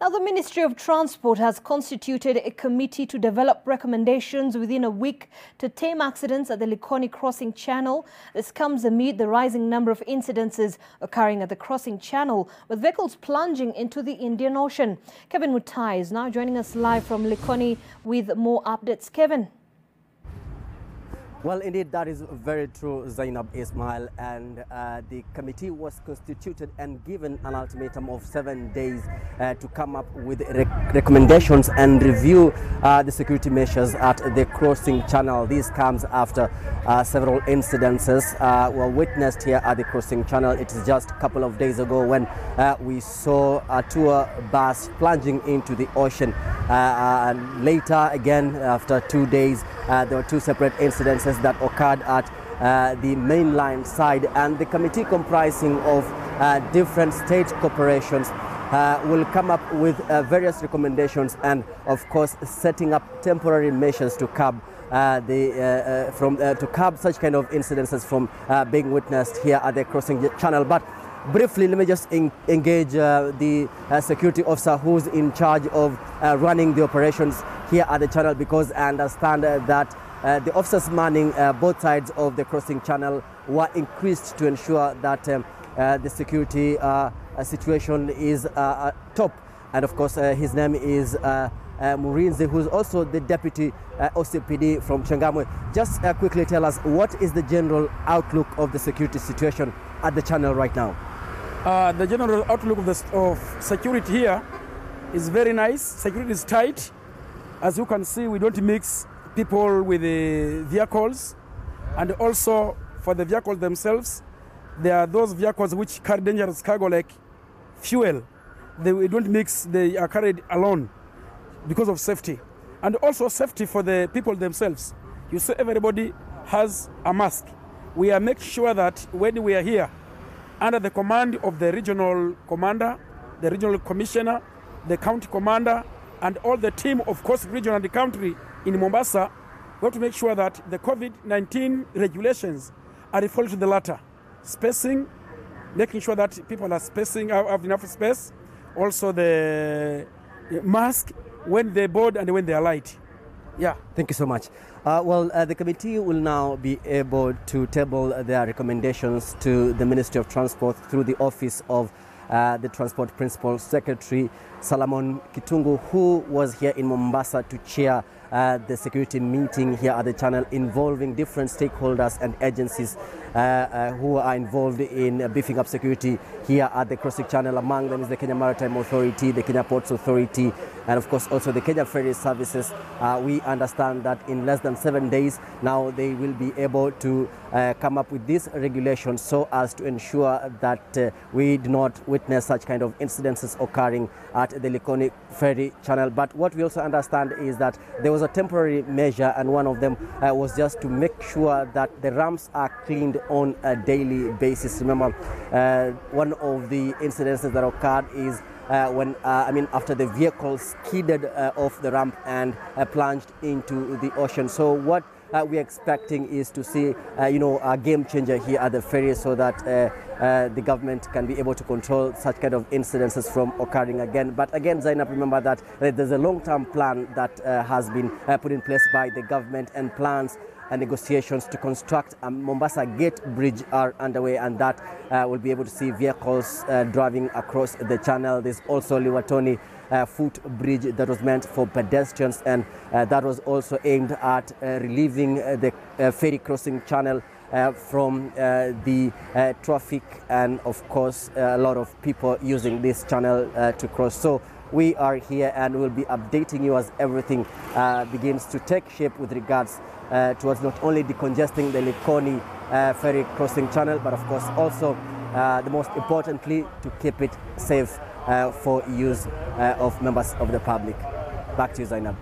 Now, the Ministry of Transport has constituted a committee to develop recommendations within a week to tame accidents at the Likoni crossing channel. This comes amid the rising number of incidences occurring at the crossing channel, with vehicles plunging into the Indian Ocean. Kevin Mutai is now joining us live from Likoni with more updates. Kevin. Well, indeed, that is very true, Zainab Ismail, and the committee was constituted and given an ultimatum of 7 days to come up with recommendations and review the security measures at the crossing channel. This comes after several incidences were witnessed here at the crossing channel. It is just a couple of days ago when we saw a tour bus plunging into the ocean. And later, again, after 2 days, there were two separate incidences that occurred at the mainline side, and the committee comprising of different state corporations will come up with various recommendations and of course setting up temporary measures to curb such kind of incidences from being witnessed here at the crossing channel. But briefly, let me just engage the security officer who's in charge of running the operations here at the channel, because I understand that the officers manning both sides of the crossing channel were increased to ensure that the security situation is top. And of course, his name is Murinzi, who's also the deputy OCPD from Changamwe. Just quickly tell us, what is the general outlook of the security situation at the channel right now? The general outlook of security here is very nice. Security is tight. As you can see, we don't mix people with the vehicles, and also for the vehicles themselves, there are those vehicles which carry dangerous cargo like fuel. We don't mix, they are carried alone because of safety, and also safety for the people themselves. You see, everybody has a mask. We are making sure that when we are here under the command of the regional commander, the regional commissioner, the county commander, and all the team of course region and the country in Mombasa, we have to make sure that the COVID-19 regulations are followed to the latter. Spacing, making sure that people are spacing, have enough space. Also the mask when they board and when they alight. Yeah. Thank you so much. The committee will now be able to table their recommendations to the Ministry of Transport through the office of the Transport Principal Secretary Solomon Kitungu, who was here in Mombasa to chair the security meeting here at the channel, involving different stakeholders and agencies who are involved in beefing up security here at the crossing channel. Among them is the Kenya Maritime Authority, the Kenya Ports Authority, and of course also the Kenya Ferry Services. We understand that in less than 7 days now they will be able to come up with these regulations so as to ensure that we do not witness such kind of incidences occurring at the Likoni ferry channel. But what we also understand is that there was a temporary measure, and one of them was just to make sure that the ramps are cleaned on a daily basis. Remember, one of the incidences that occurred is after the vehicle skidded off the ramp and plunged into the ocean. So what we're expecting is to see, a game changer here at the ferry, so that the government can be able to control such kind of incidences from occurring again. But again, Zainab, remember that there's a long-term plan that has been put in place by the government, and plans and negotiations to construct a Mombasa Gate Bridge are underway, and that will be able to see vehicles driving across the channel. There's also Likoni footbridge that was meant for pedestrians, and that was also aimed at relieving the ferry crossing channel from the traffic and of course a lot of people using this channel to cross. So we are here and we'll be updating you as everything begins to take shape with regards towards not only decongesting the Likoni ferry crossing channel, but of course also the most importantly, to keep it safe for use of members of the public. Back to you, Zainab.